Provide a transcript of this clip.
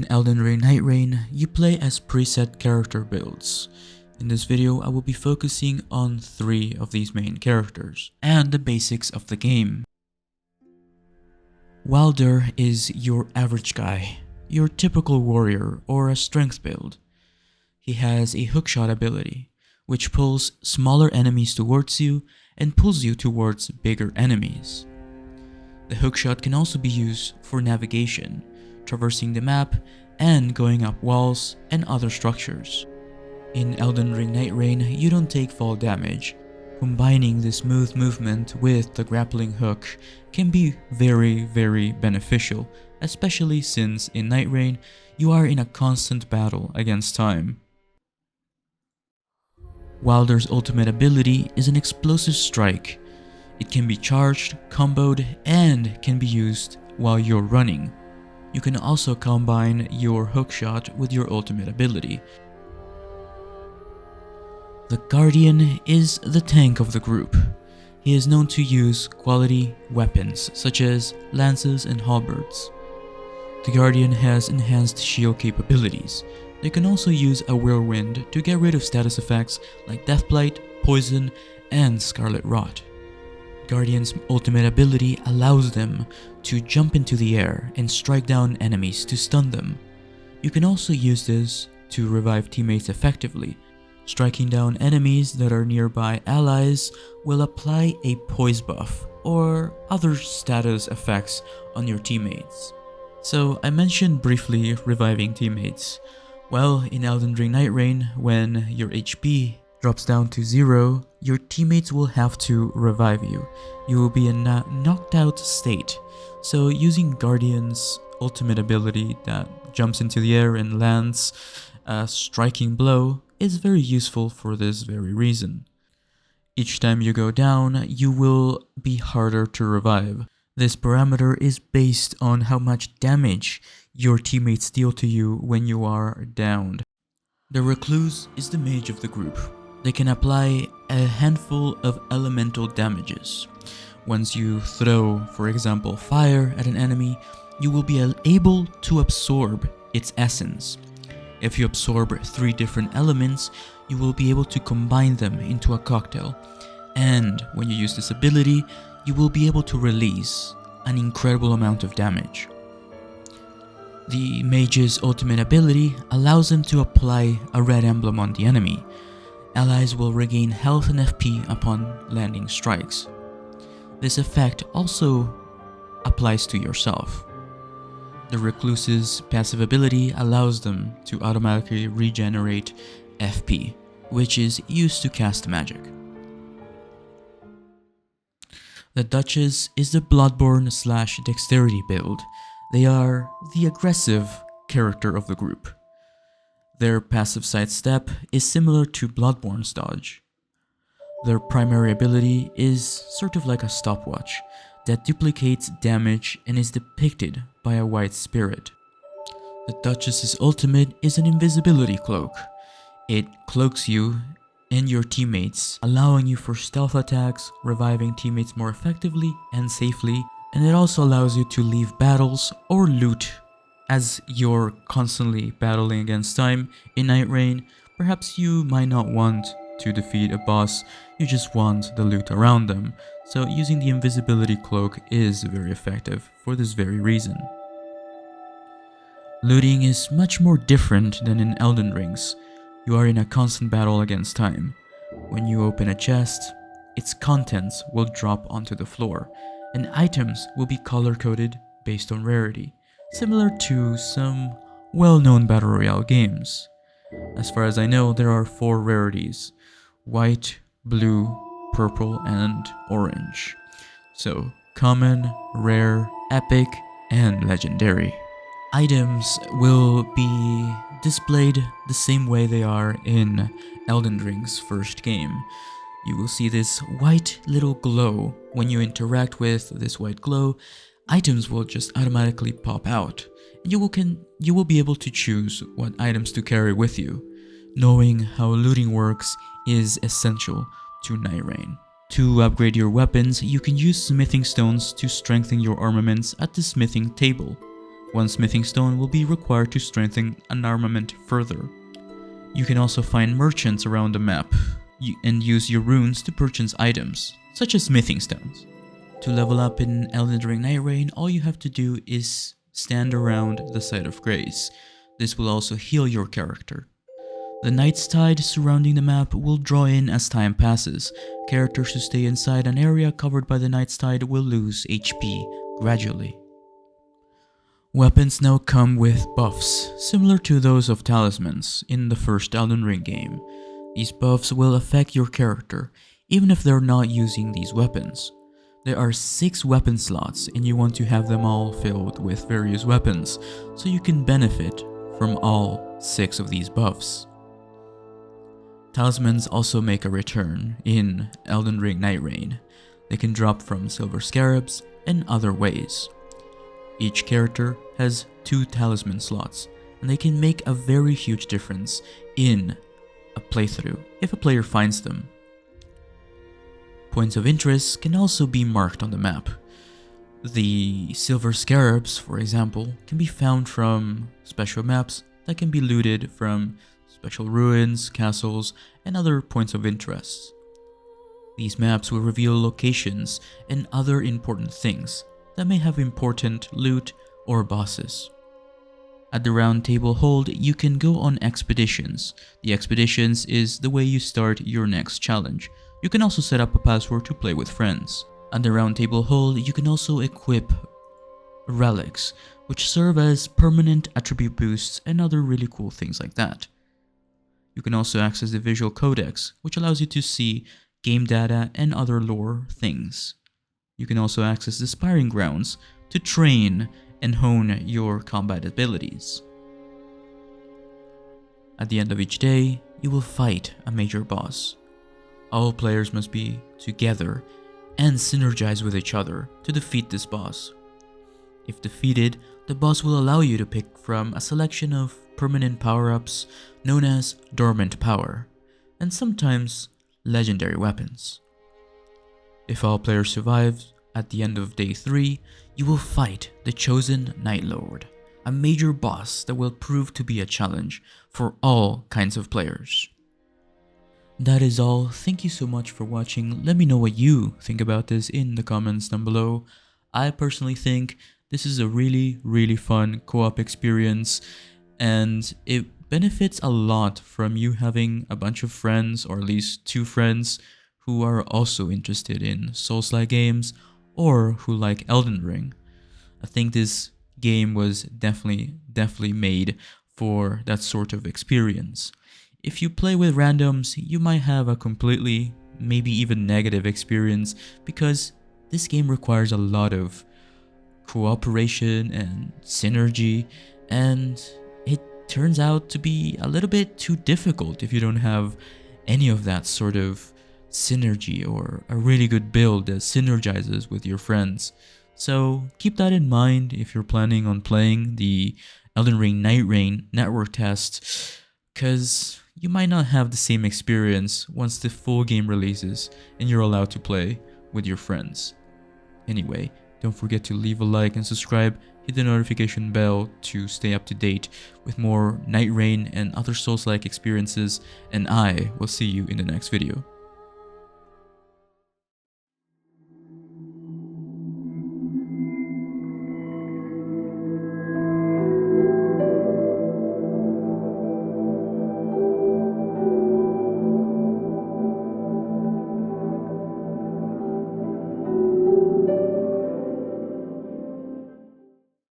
In Elden Ring Nightreign, you play as preset character builds. In this video, I will be focusing on 3 of these main characters, and the basics of the game. Wylder is your average guy, your typical warrior or a strength build. He has a hookshot ability, which pulls smaller enemies towards you and pulls you towards bigger enemies. The hookshot can also be used for navigation, traversing the map, and going up walls and other structures. In Elden Ring Nightreign, you don't take fall damage. Combining the smooth movement with the grappling hook can be very beneficial, especially since in Nightreign, you are in a constant battle against time. Wylder's ultimate ability is an explosive strike. It can be charged, comboed, and can be used while you're running. You can also combine your hookshot with your ultimate ability. The Guardian is the tank of the group. He is known to use quality weapons such as lances and halberds. The Guardian has enhanced shield capabilities. They can also use a whirlwind to get rid of status effects like Deathblight, Poison, and Scarlet Rot. Guardian's ultimate ability allows them to jump into the air and strike down enemies to stun them. You can also use this to revive teammates effectively. Striking down enemies that are nearby allies will apply a poise buff or other status effects on your teammates. So I mentioned briefly reviving teammates. Well, in Elden Ring Nightreign, when your HP drops down to 0, your teammates will have to revive you. You will be in a knocked out state. So using Guardian's ultimate ability that jumps into the air and lands a striking blow is very useful for this very reason. Each time you go down, you will be harder to revive. This parameter is based on how much damage your teammates deal to you when you are downed. The Recluse is the mage of the group. They can apply a handful of elemental damages. Once you throw, for example, fire at an enemy, you will be able to absorb its essence. If you absorb 3 different elements, you will be able to combine them into a cocktail. And when you use this ability, you will be able to release an incredible amount of damage. The mage's ultimate ability allows them to apply a red emblem on the enemy. Allies will regain health and FP upon landing strikes. This effect also applies to yourself. The Recluse's passive ability allows them to automatically regenerate FP, which is used to cast magic. The Duchess is the Bloodborne/Dexterity build. They are the aggressive character of the group. Their passive sidestep is similar to Bloodborne's dodge. Their primary ability is sort of like a stopwatch that duplicates damage and is depicted by a white spirit. The Duchess's ultimate is an invisibility cloak. It cloaks you and your teammates, allowing you for stealth attacks, reviving teammates more effectively and safely, and it also allows you to leave battles or loot. As you're constantly battling against time in Nightreign, perhaps you might not want to defeat a boss, you just want the loot around them. So using the invisibility cloak is very effective for this very reason. Looting is much more different than in Elden Rings. You are in a constant battle against time. When you open a chest, its contents will drop onto the floor, and items will be color-coded based on rarity, similar to some well-known Battle Royale games. As far as I know, there are 4 rarities: white, blue, purple, and orange. So, common, rare, epic, and legendary. Items will be displayed the same way they are in Elden Ring's first game. You will see this white little glow. When you interact with this white glow, items will just automatically pop out. You will be able to choose what items to carry with you. Knowing how looting works is essential to Nightreign. To upgrade your weapons, you can use smithing stones to strengthen your armaments at the smithing table. One smithing stone will be required to strengthen an armament further. You can also find merchants around the map and use your runes to purchase items, such as smithing stones. To level up in Elden Ring Nightreign, all you have to do is stand around the Site of Grace. This will also heal your character. The Night's Tide surrounding the map will draw in as time passes. Characters who stay inside an area covered by the Night's Tide will lose HP gradually. Weapons now come with buffs, similar to those of talismans in the first Elden Ring game. These buffs will affect your character, even if they're not using these weapons. There are 6 weapon slots and you want to have them all filled with various weapons, so you can benefit from all 6 of these buffs. Talismans also make a return in Elden Ring Nightreign. They can drop from silver scarabs and other ways. Each character has 2 talisman slots, and they can make a very huge difference in a playthrough if a player finds them. Points of interest can also be marked on the map. The silver scarabs, for example, can be found from special maps that can be looted from special ruins, castles, and other points of interest. These maps will reveal locations and other important things that may have important loot or bosses. At the Round Table Hold, you can go on expeditions. The expeditions is the way you start your next challenge. You can also set up a password to play with friends. At the Round Table Hold, you can also equip relics, which serve as permanent attribute boosts and other really cool things like that. You can also access the Visual Codex, which allows you to see game data and other lore things. You can also access the Sparring Grounds to train and hone your combat abilities. At the end of each day, you will fight a major boss. All players must be together and synergize with each other to defeat this boss. If defeated, the boss will allow you to pick from a selection of permanent power-ups known as Dormant Power, and sometimes legendary weapons. If all players survive, at the end of day 3, you will fight the Chosen Night Lord, a major boss that will prove to be a challenge for all kinds of players. That is all. Thank you so much for watching. Let me know what you think about this in the comments down below. I personally think this is a really fun co-op experience, and it benefits a lot from you having a bunch of friends, or at least 2 friends, who are also interested in Souls-like games or who like Elden Ring. I think this game was definitely made for that sort of experience. If you play with randoms, you might have a completely, maybe even negative experience, because this game requires a lot of cooperation and synergy, and it turns out to be a little bit too difficult if you don't have any of that sort of synergy or a really good build that synergizes with your friends. So keep that in mind if you're planning on playing the Elden Ring Nightreign network test, because you might not have the same experience once the full game releases and you're allowed to play with your friends. Anyway, don't forget to leave a like and subscribe, hit the notification bell to stay up to date with more Nightreign and other Souls-like experiences, and I will see you in the next video.